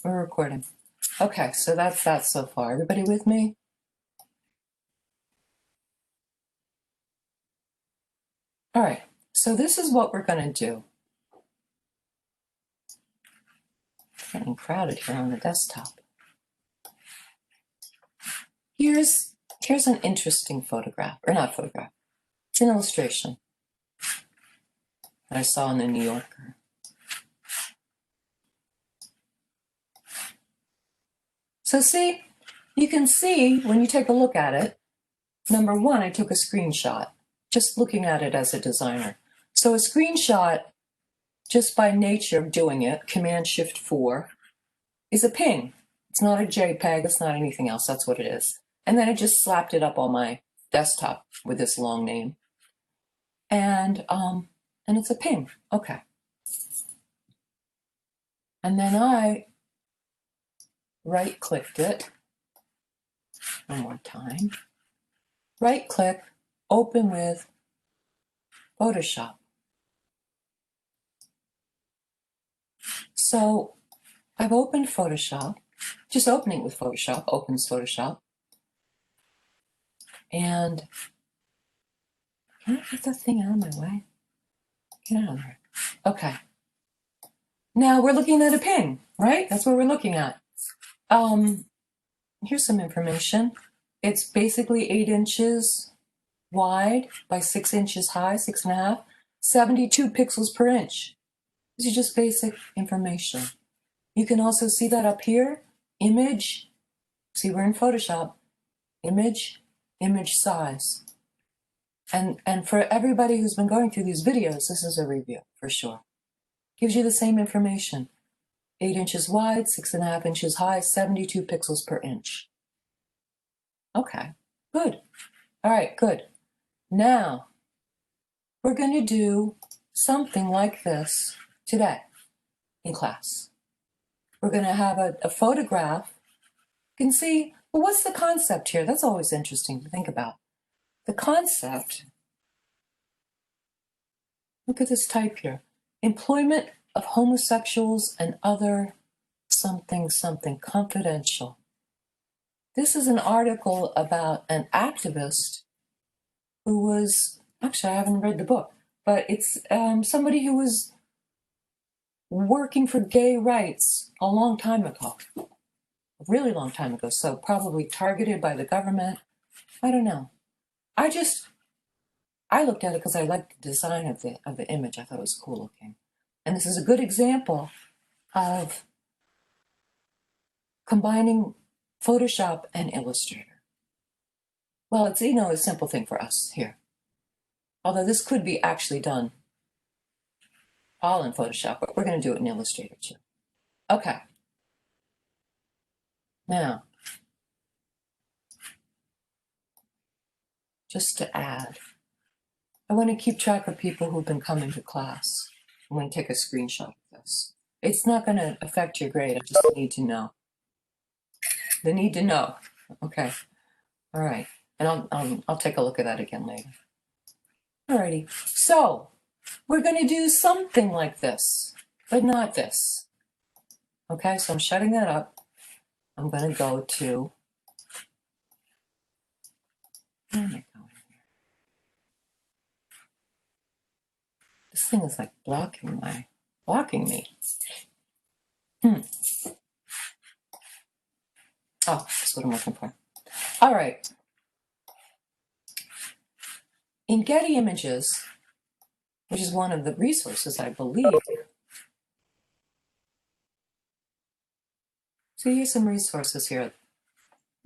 We're recording. Okay, so that's that so far. Everybody with me? All right, so this is what we're going to do. It's getting crowded here on the desktop. Here's an interesting photograph, or not photograph. It's an illustration that I saw in the New Yorker. So see, you can see when you take a look at it, number one, I took a screenshot, just looking at it as a designer. So a screenshot, just by nature of doing it, Command-Shift-4, is a ping. It's not a JPEG, it's not anything else, that's what it is. And then I just slapped it up on my desktop with this long name. And it's a ping, okay. And then I right-clicked it one more time. Right-click, open with Photoshop. So I've opened Photoshop, just opening with Photoshop, opens Photoshop. And can I get that thing out of my way? Get out of there. Okay. Now we're looking at a ping, right? That's what we're looking at. Here's some information. It's basically 8 inches wide by 6 inches high, 6.5, 72 pixels per inch. This is just basic information. You can also see that up here, image. See, we're in Photoshop. Image size. And for everybody who's been going through these videos, this is a review for sure. Gives you the same information. 8 inches wide, 6.5 inches high, 72 pixels per inch. Okay, good. All right, good. Now, we're going to do something like this today in class. We're going to have a photograph. You can see, well, what's the concept here? That's always interesting to think about. The concept, look at this type here. Employment of homosexuals and other something confidential. This is an article about an activist who was, actually I haven't read the book, but it's somebody who was working for gay rights a long time ago, a really long time ago, so probably targeted by the government. I don't know. I looked at it because I liked the design of the image. I thought it was cool looking. And this is a good example of combining Photoshop and Illustrator. Well, it's, you know, a simple thing for us here. Although this could be actually done all in Photoshop, but we're going to do it in Illustrator too. Okay. Now, just to add, I want to keep track of people who've been coming to class. I'm going to take a screenshot of this. It's not going to affect your grade. I just need to know. The need to know. Okay. All right. And I'll take a look at that again later. Alrighty. So we're going to do something like this, but not this. Okay. So I'm shutting that up. I'm going to go to. Where am I going here? This thing is like blocking me. Oh, that's what I'm looking for. All right. In Getty Images, which is one of the resources, I believe. So here's some resources here at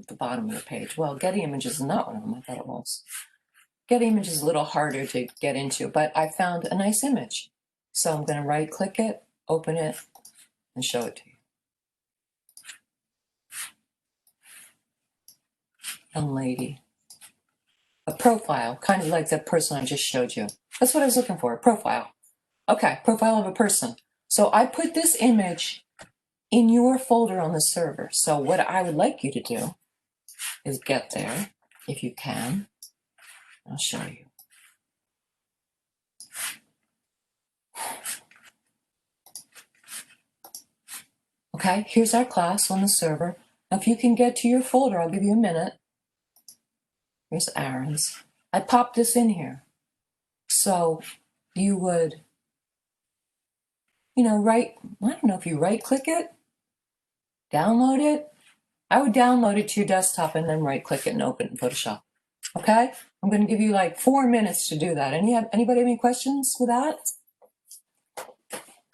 the bottom of the page. Well, Getty Images is not one of them. I thought it was. Getty Images is a little harder to get into, but I found a nice image. So I'm going to right-click it, open it, and show it to you. Young lady. A profile, kind of like that person I just showed you. That's what I was looking for, a profile. Okay, profile of a person. So I put this image in your folder on the server. So what I would like you to do is get there, if you can. I'll show you. Okay, here's our class on the server. Now, if you can get to your folder, I'll give you a minute. Here's Aaron's. I popped this in here. So you would, I don't know if you right click it, download it. I would download it to your desktop and then right click it and open it in Photoshop. Okay? I'm going to give you like 4 minutes to do that. Anybody have any questions with that?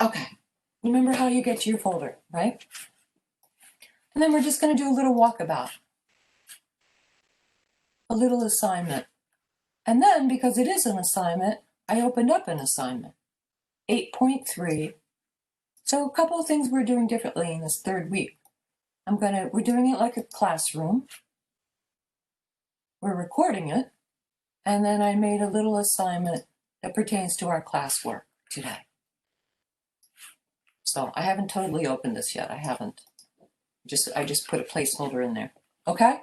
Okay. Remember how you get to your folder, right? And then we're just going to do a little walkabout, a little assignment. And then, because it is an assignment, I opened up an assignment, 8.3. So a couple of things we're doing differently in this third week. We're doing it like a classroom. We're recording it. And then I made a little assignment that pertains to our classwork today. So I haven't totally opened this yet. I haven't. I just put a placeholder in there. Okay?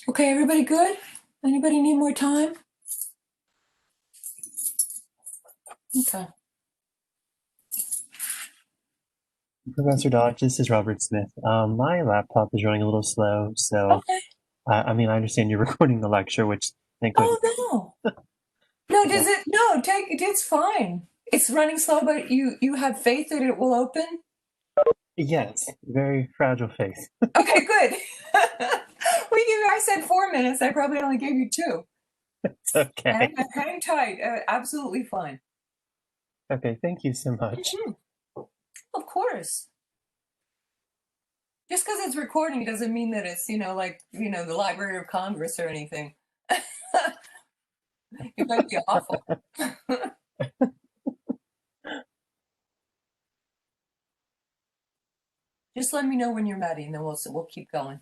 Okay, everybody good? Anybody need more time? Okay. Professor Dodge, this is Robert Smith. My laptop is running a little slow, so Okay. I understand you're recording the lecture, which thank goodness. Oh, no. No, does it? No, it's fine. It's running slow, but you have faith that it will open? Yes, very fragile faith. Okay, good. I said 4 minutes. I probably only gave you 2. It's okay. Hang tight. Absolutely fine. Okay, thank you so much. Mhm. Of course. Just because it's recording doesn't mean that it's, the Library of Congress or anything. It might be awful. Just let me know when you're ready, and then we'll keep going.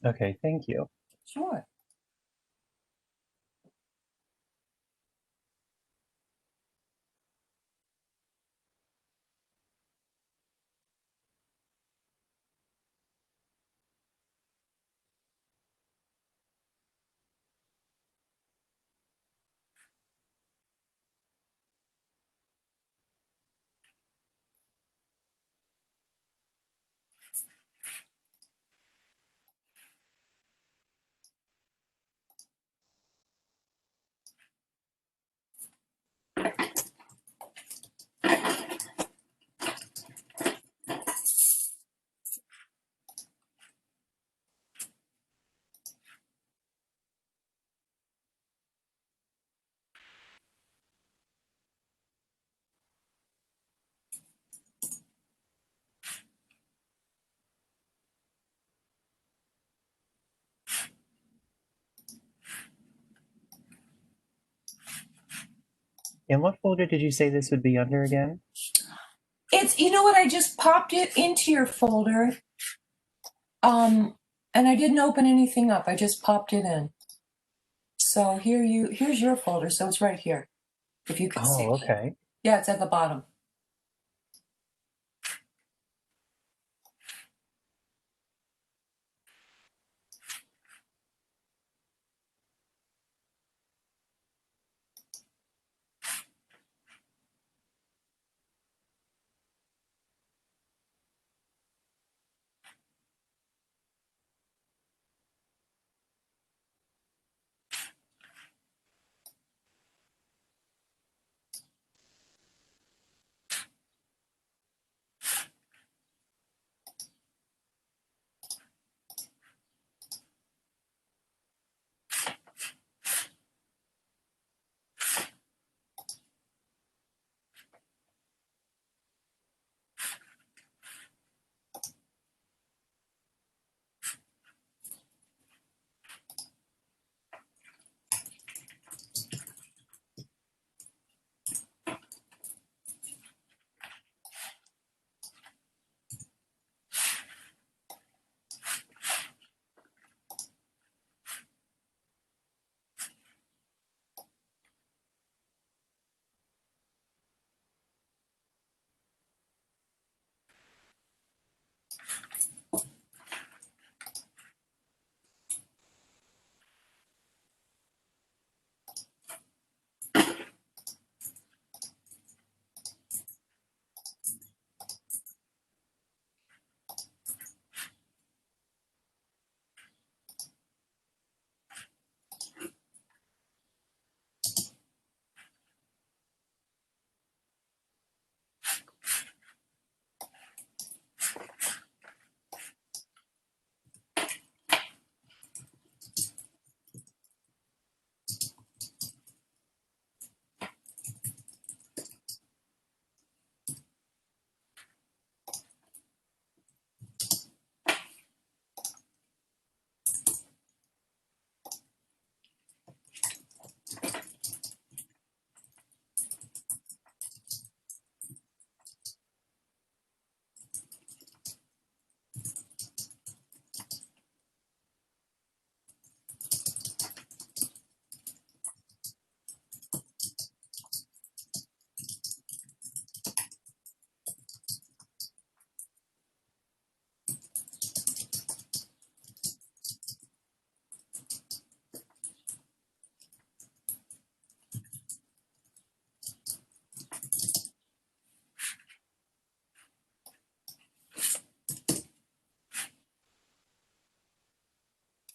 Okay, thank you. Sure. And what folder did you say this would be under again? It's, you know what, I just popped it into your folder. And I didn't open anything up. I just popped it in. So here's your folder. So it's right here. If you can see. Oh, okay. Yeah, it's at the bottom.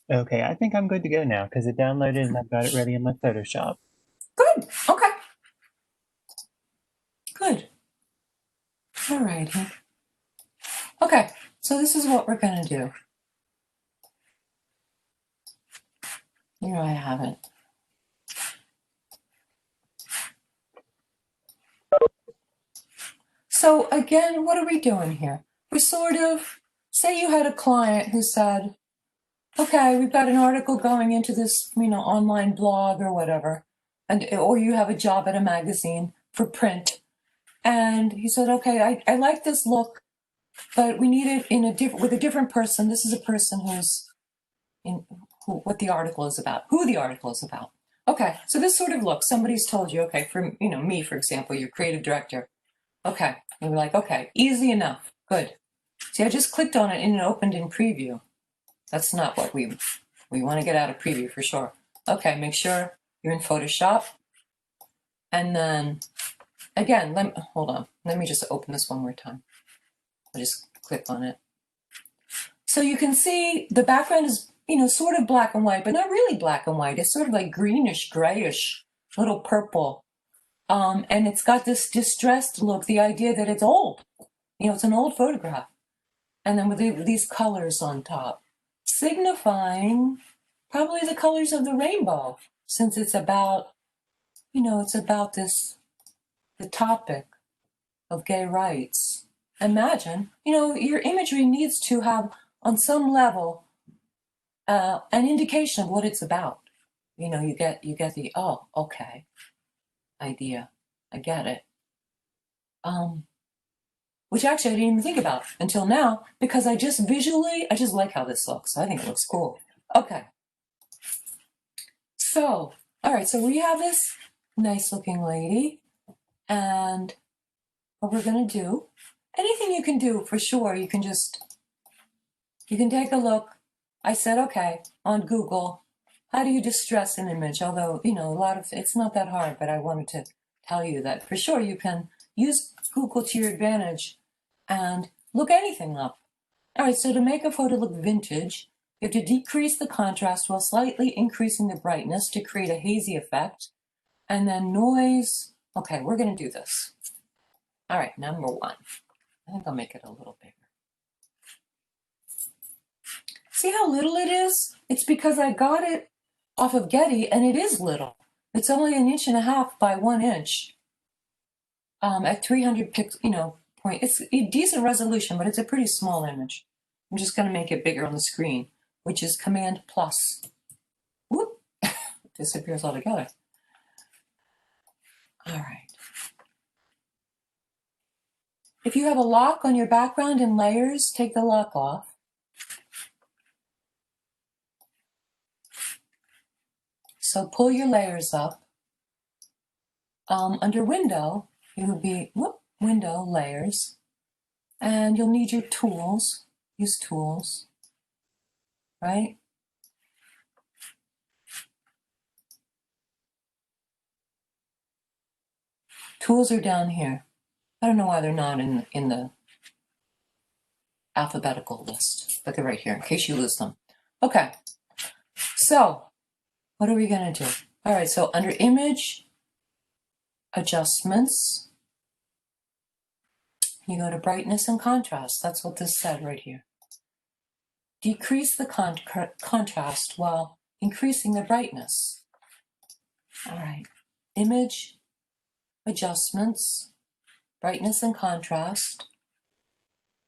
Okay, I think I'm good to go now because it downloaded and I've got it ready in my Photoshop. Good. Okay. Good. All right. Okay. So this is what we're going to do. Here I have it. So again, what are we doing here? We sort of, say you had a client who said, okay, we've got an article going into this, online blog or whatever, or you have a job at a magazine for print. And he said, okay, I like this look, but we need it in with a different person. This is a person what the article is about, who the article is about. Okay, so this sort of look, somebody's told you, okay, for me, for example, your creative director. Okay, and we're like, okay, easy enough, good. See, I just clicked on it and it opened in preview. That's not what we want to get out of preview for sure. Okay, make sure you're in Photoshop. And then, again, hold on. Let me just open this one more time. I'll just click on it. So you can see the background is, sort of black and white, but not really black and white. It's sort of like greenish, grayish, little purple. And it's got this distressed look, the idea that it's old. It's an old photograph. And then with these colors on top, signifying probably the colors of the rainbow, since it's about, it's about the topic of gay rights. Imagine, your imagery needs to have, on some level, an indication of what it's about. You get the, oh, okay, idea. I get it. Which actually I didn't even think about until now, because I just like how this looks. I think it looks cool. Okay. So, all right, so we have this nice looking lady, and what we're gonna do, anything you can do for sure, you can take a look. I said, okay, on Google, how do you distress an image? Although, it's not that hard, but I wanted to tell you that for sure you can use Google to your advantage and look anything up. All right, so to make a photo look vintage, you have to decrease the contrast while slightly increasing the brightness to create a hazy effect. And then noise. Okay, we're going to do this. All right, number 1. I think I'll make it a little bigger. See how little it is? It's because I got it off of Getty, and it is little. It's only 1.5 inches by 1 inch. At 300 pixels, point. It's a decent resolution, but it's a pretty small image. I'm just going to make it bigger on the screen, which is Command plus. Whoop! It disappears altogether. All right. If you have a lock on your background in layers, take the lock off. So pull your layers up. Under Window, it would be Window, Layers, and you'll need your tools. Use Tools, right? Tools are down here. I don't know why they're not in the alphabetical list, but they're right here in case you lose them. Okay, so what are we going to do? All right, so under Image, Adjustments, you go to Brightness and Contrast. That's what this said right here. Decrease the contrast while increasing the brightness. All right, Image, Adjustments, Brightness and Contrast.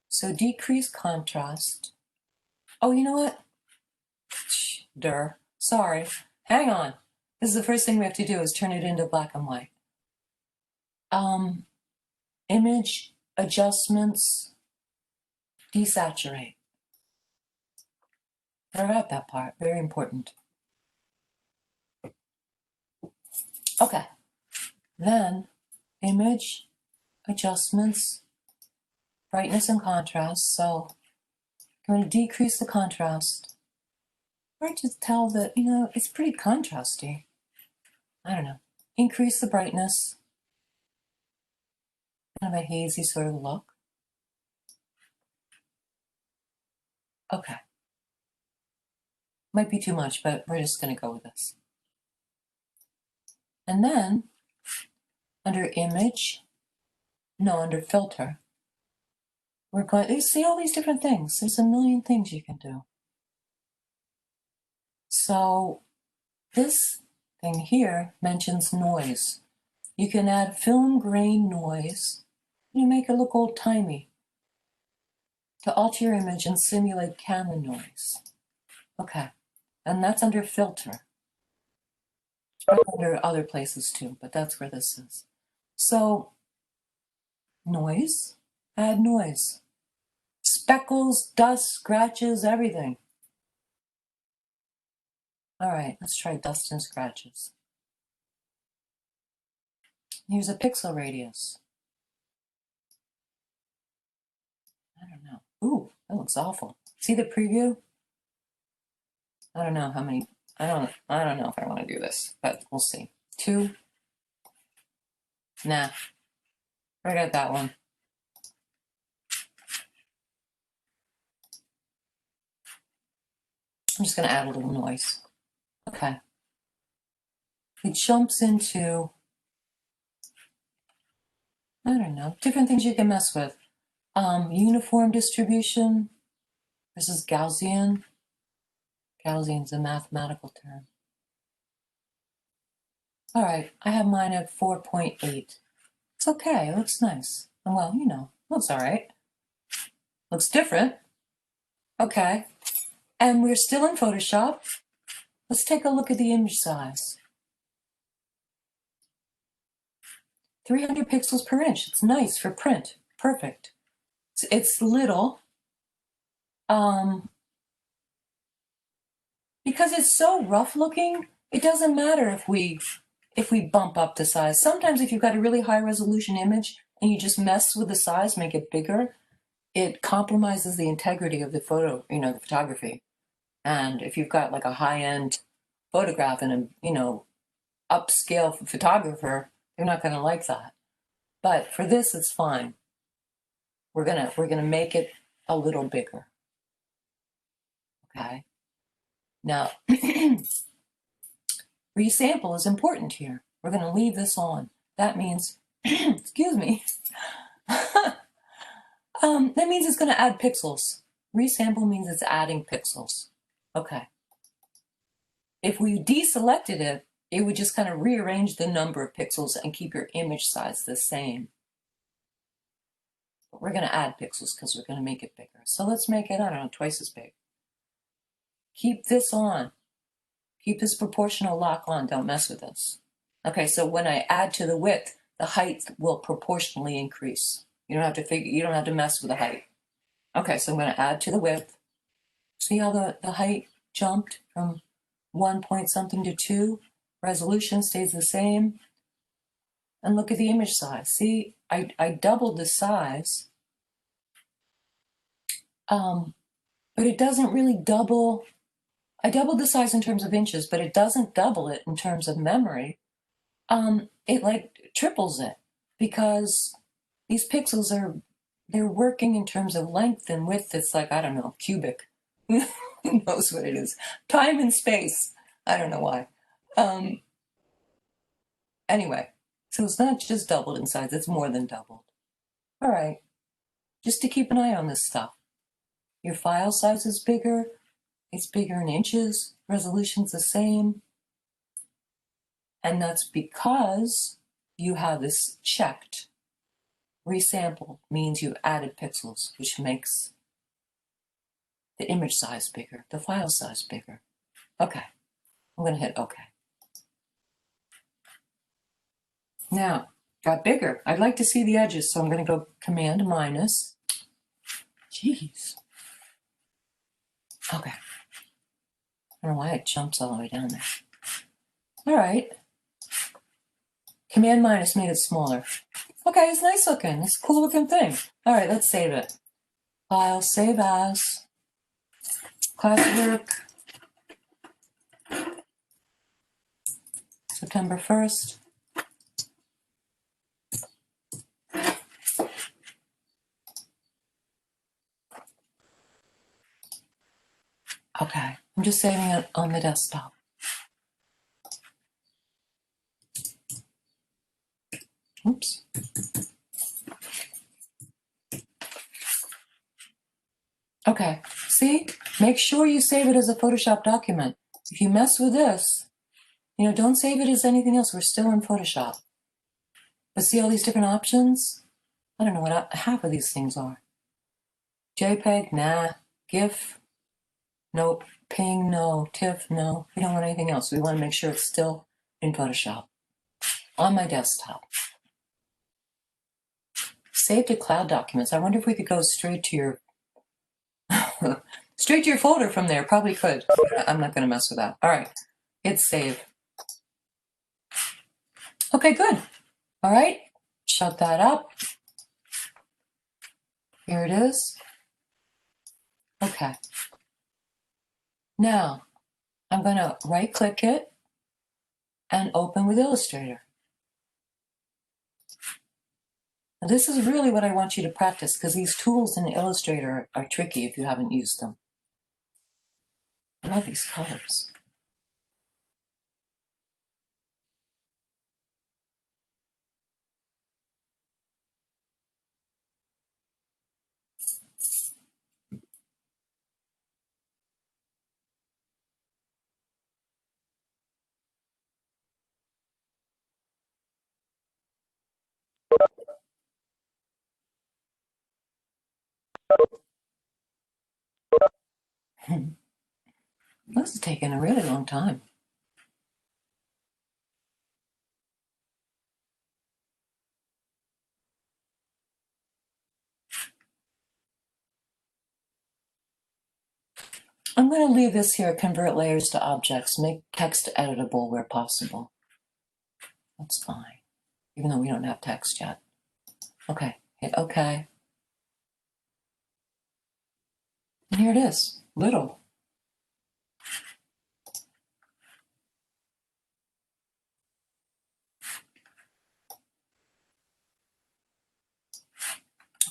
So decrease contrast. Oh, you know what? Sorry. Hang on. This is the first thing we have to do is turn it into black and white. Image, Adjustments, Desaturate. What about that part? Very important. Okay. Then, Image, Adjustments, Brightness and Contrast. So, I'm going to decrease the contrast. Or just tell that, it's pretty contrasty. I don't know. Increase the brightness. Kind of a hazy sort of look. Okay. Might be too much, but we're just going to go with this. And then, under Filter, we're going to see all these different things. There's a million things you can do. So, this thing here mentions noise. You can add film grain noise. You make it look old-timey to alter your image and simulate camera noise. Okay, and that's under Filter. It's probably under other places too, but that's where this is. So, noise, add noise. Speckles, dust, scratches, everything. All right, let's try dust and scratches. Here's a pixel radius. I don't know. Ooh, that looks awful. See the preview? I don't know how many. I don't know if I want to do this, but we'll see. 2. Nah. Forget that one. I'm just going to add a little noise. Okay. It jumps into, I don't know, different things you can mess with. Uniform distribution versus Gaussian. Gaussian's a mathematical term. All right, I have mine at 4.8. It's okay, it looks nice. Well, looks all right. Looks different. Okay, and we're still in Photoshop. Let's take a look at the image size. 300 pixels per inch. It's nice for print. Perfect. It's little. Because it's so rough looking, it doesn't matter if we bump up the size. Sometimes if you've got a really high resolution image and you just mess with the size, make it bigger, it compromises the integrity of the photo, the photography. And if you've got like a high-end photograph and a, upscale photographer, they're not going to like that. But for this, it's fine. We're gonna make it a little bigger. Okay. Now, resample is important here. We're going to leave this on. That means, excuse me, that means it's going to add pixels. Resample means it's adding pixels. Okay. If we deselected it, it would just kind of rearrange the number of pixels and keep your image size the same. But we're going to add pixels because we're going to make it bigger. So let's make it, I don't know, twice as big. Keep this on. Keep this proportional lock on. Don't mess with this. Okay, so when I add to the width, the height will proportionally increase. You don't have to mess with the height. Okay, so I'm going to add to the width. See how the height jumped from 1 point something to 2? Resolution stays the same. And look at the image size. See, I doubled the size. But it doesn't really double. I doubled the size in terms of inches, but it doesn't double it in terms of memory. It like triples it because these pixels they're working in terms of length and width. It's like, I don't know, cubic. Who knows what it is? Time and space. I don't know why. Anyway, so it's not just doubled in size, it's more than doubled. All right, just to keep an eye on this stuff. Your file size is bigger. It's bigger in inches. Resolution's the same. And that's because you have this checked. Resample means you've added pixels, which makes the image size bigger, the file size bigger. Okay, I'm going to hit OK. Now, got bigger. I'd like to see the edges, so I'm going to go Command minus. Jeez. Okay. I don't know why it jumps all the way down there. All right. Command minus made it smaller. Okay, it's nice looking. It's a cool looking thing. All right, let's save it. File, save as, classwork, September 1st. Okay, I'm just saving it on the desktop. Oops. Okay, see? Make sure you save it as a Photoshop document. If you mess with this, don't save it as anything else. We're still in Photoshop. But see all these different options? I don't know what half of these things are. JPEG, nah. GIF, nope. Ping, no. TIFF, no. We don't want anything else. We want to make sure it's still in Photoshop. On my desktop. Save to cloud documents. I wonder if we could go straight to your folder from there. Probably could. I'm not going to mess with that. All right. Hit save. Okay, good. All right. Shut that up. Here it is. Okay. Now, I'm going to right-click it and open with Illustrator. Now, this is really what I want you to practice because these tools in Illustrator are tricky if you haven't used them. I love these colors. This is taking a really long time. I'm going to leave this here, convert layers to objects, make text editable where possible. That's fine, even though we don't have text yet. Okay, hit OK. And here it is, little.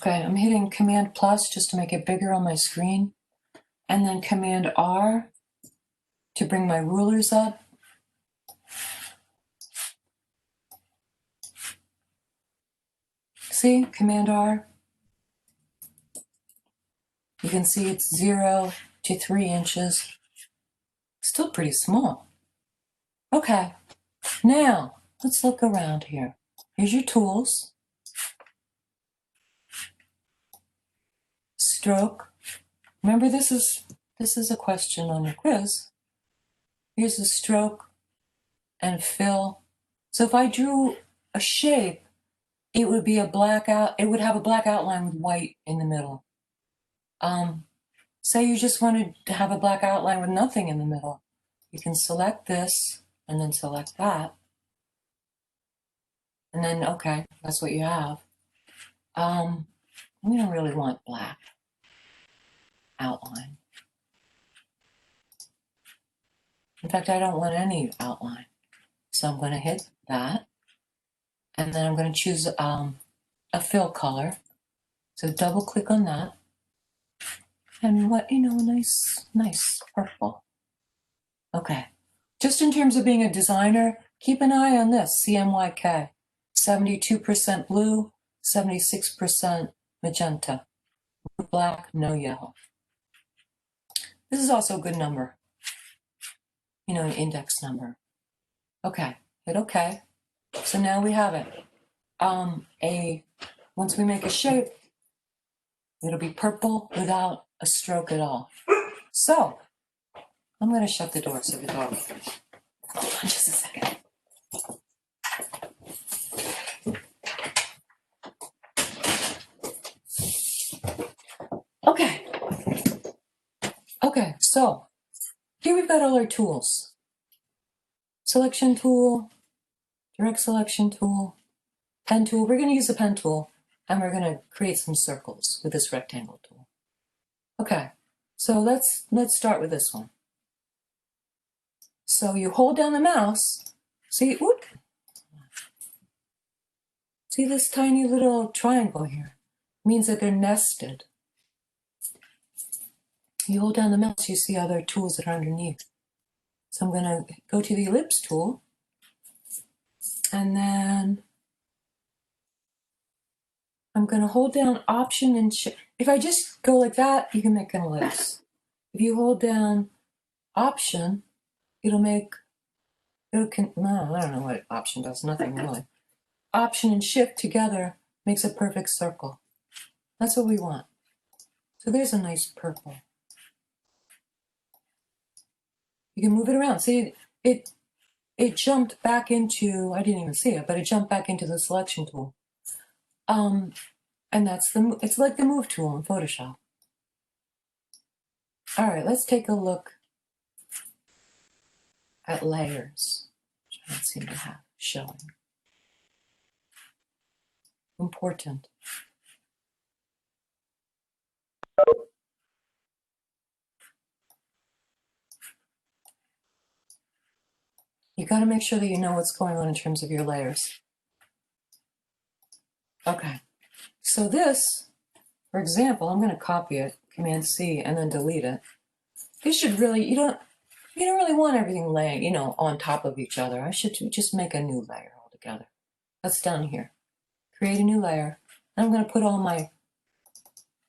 Okay, I'm hitting Command plus just to make it bigger on my screen, and then Command R to bring my rulers up. See, Command R. You can see it's 0 to 3 inches. Still pretty small. Okay, now let's look around here. Here's your tools. Stroke. Remember, this is a question on your quiz. Here's the stroke and fill. So if I drew a shape, it would be a black out. It would have a black outline with white in the middle. Say you just wanted to have a black outline with nothing in the middle. You can select this and then select that. And then, okay, that's what you have. We don't really want black outline. In fact, I don't want any outline. So I'm going to hit that. And then I'm going to choose a fill color. So double click on that. And what, nice purple. Okay. Just in terms of being a designer, keep an eye on this, CMYK. 72% blue, 76% magenta. Black, no yellow. This is also a good number. An index number. Okay, hit OK. So now we have it. Once we make a shape, it'll be purple without a stroke at all. So I'm going to shut the door so the dog. Hold on just a second. Okay, so here we've got all our tools. Selection tool, direct selection tool, pen tool. We're going to use the pen tool, and we're going to create some circles with this rectangle tool. Okay, so let's start with this one. So you hold down the mouse. See, whoop. See this tiny little triangle here? It means that they're nested. You hold down the mouse, you see other tools that are underneath. So I'm going to go to the ellipse tool, and then I'm going to hold down Option and Shift. If I just go like that, you can make an ellipse. If you hold down Option, I don't know what Option does, nothing really. Option and Shift together makes a perfect circle. That's what we want. So there's a nice purple. You can move it around. See, it jumped back into, I didn't even see it, but it jumped back into the selection tool. And it's like the move tool in Photoshop. All right, let's take a look at layers, which I don't seem to have showing. Important. You got to make sure that you know what's going on in terms of your layers. Okay, so this, for example, I'm going to copy it, Command C, and then delete it. This should really, you don't really want everything laying, on top of each other. I should just make a new layer altogether. That's down here. Create a new layer. And I'm going to put all my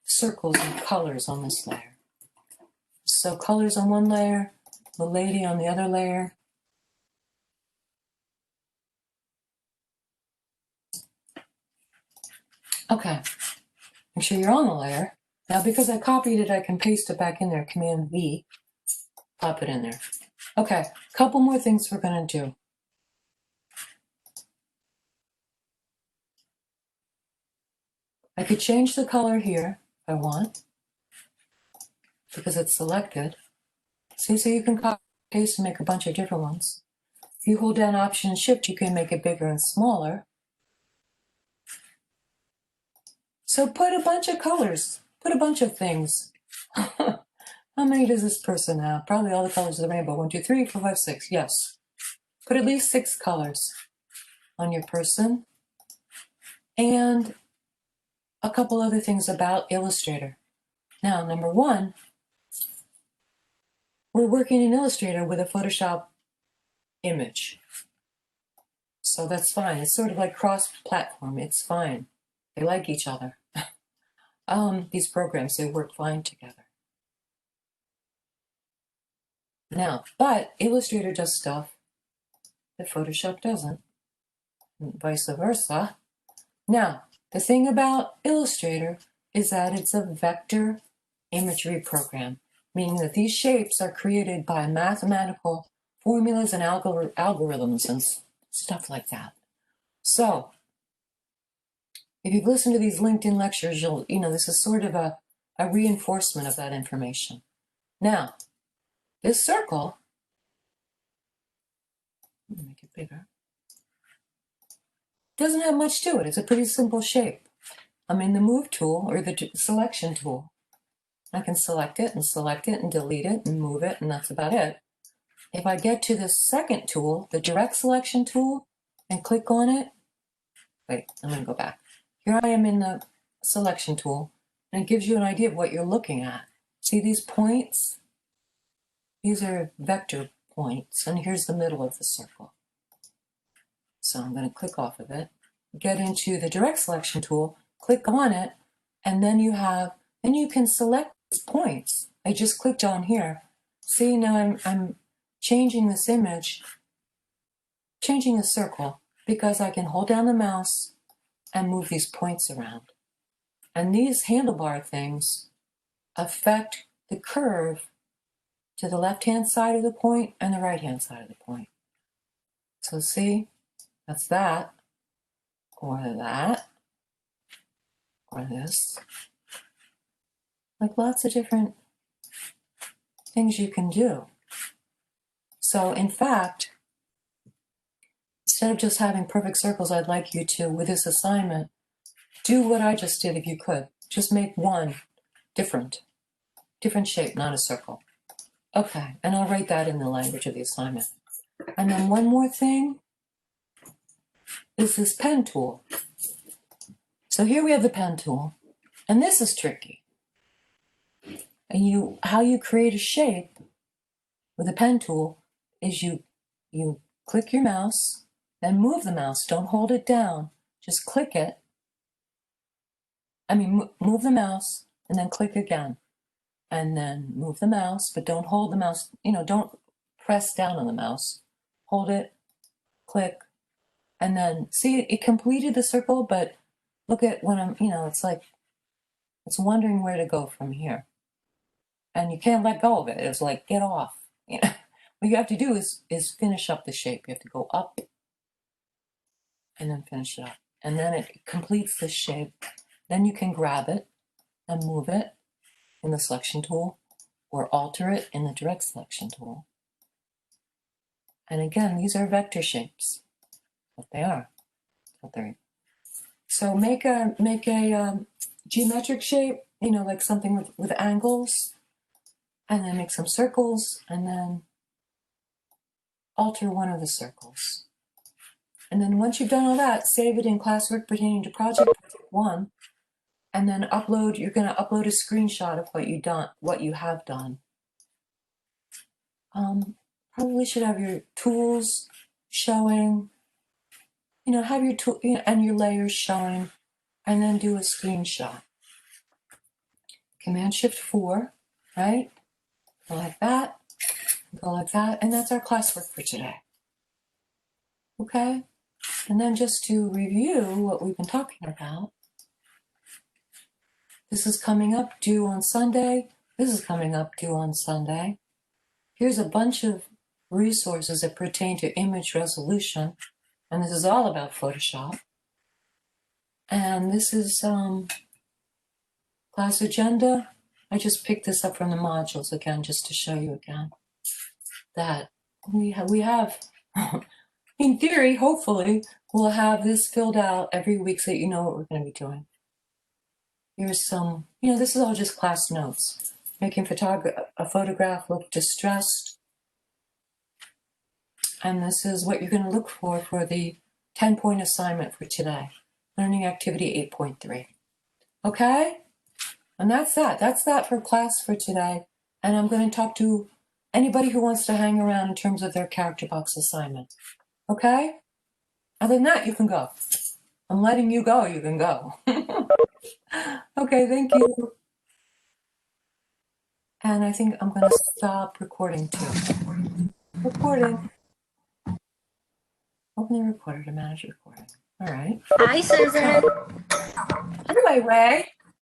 circles and colors on this layer. So colors on one layer, the lady on the other layer. Okay, make sure you're on the layer. Now because I copied it, I can paste it back in there, Command V, pop it in there. Okay, a couple more things we're going to do. I could change the color here if I want, because it's selected. See, so you can copy and paste and make a bunch of different ones. If you hold down Option and Shift, you can make it bigger and smaller. So put a bunch of colors, put a bunch of things. How many does this person have? Probably all the colors of the rainbow. 1, 2, 3, 4, 5, 6. Yes. Put at least 6 colors on your person. And a couple other things about Illustrator. Now, number 1, we're working in Illustrator with a Photoshop image. So that's fine. It's sort of like cross-platform. It's fine. They like each other. These programs, they work fine together. Now, but Illustrator does stuff that Photoshop doesn't, and vice versa. Now, the thing about Illustrator is that it's a vector imagery program, meaning that these shapes are created by mathematical formulas and algorithms and stuff like that. So, if you've listened to these LinkedIn lectures, this is sort of a reinforcement of that information. Now, this circle, let me make it bigger, doesn't have much to it. It's a pretty simple shape. I'm in the Move tool or the Selection tool. I can select it and delete it and move it, and that's about it. If I get to the second tool, the Direct Selection tool, and click on it, wait, I'm going to go back. Here I am in the Selection tool, and it gives you an idea of what you're looking at. See these points? These are vector points, and here's the middle of the circle. So I'm going to click off of it, get into the Direct Selection tool, click on it, and then you can select these points. I just clicked on here. See, now I'm changing this image, changing the circle, because I can hold down the mouse and move these points around. And these handlebar things affect the curve to the left-hand side of the point and the right-hand side of the point. So see, that's that, or that, or this. Like lots of different things you can do. So in fact, instead of just having perfect circles, I'd like you to, with this assignment, do what I just did if you could. Just make one different shape, not a circle. Okay, and I'll write that in the language of the assignment. And then one more thing is this pen tool. So here we have the pen tool, and this is tricky. And how you create a shape with a pen tool is you click your mouse, then move the mouse. Don't hold it down. Just click it. Move the mouse and then click again. And then move the mouse, but don't hold the mouse. Don't press down on the mouse. Hold it, click, and then see it completed the circle, but look at when it's like it's wondering where to go from here. And you can't let go of it. It's like, get off. What you have to do is finish up the shape. You have to go up and then finish it up. And then it completes the shape. Then you can grab it and move it in the Selection tool or alter it in the Direct Selection tool. And again, these are vector shapes. What they are. So make a geometric shape, like something with angles, and then make some circles, and then alter one of the circles. And then once you've done all that, save it in classwork pertaining to project 1, and then you're going to upload a screenshot of what you have done. Probably should have your tools showing, have your tool and your layers showing, and then do a screenshot. Command-Shift-4, right? Go like that, and that's our classwork for today. Okay? And then just to review what we've been talking about, this is coming up due on Sunday. This is coming up due on Sunday. Here's a bunch of resources that pertain to image resolution, and this is all about Photoshop. And this is class agenda. I just picked this up from the modules again, just to show you again. that we have in theory, hopefully, we'll have this filled out every week so that you know what we're going to be doing. Here's some, this is all just class notes. Making a photograph look distressed. And this is what you're going to look for the 10-point assignment for today. Learning activity 8.3. Okay? And that's that. That's that for class for today. And I'm going to talk to anybody who wants to hang around in terms of their character box assignment. Okay? Other than that, you can go. I'm letting you go. You can go. Okay, thank you. And I think I'm going to stop recording too. Recording. Open the recorder to manage recording. All right. Hi, Susan. Anyway, Ray.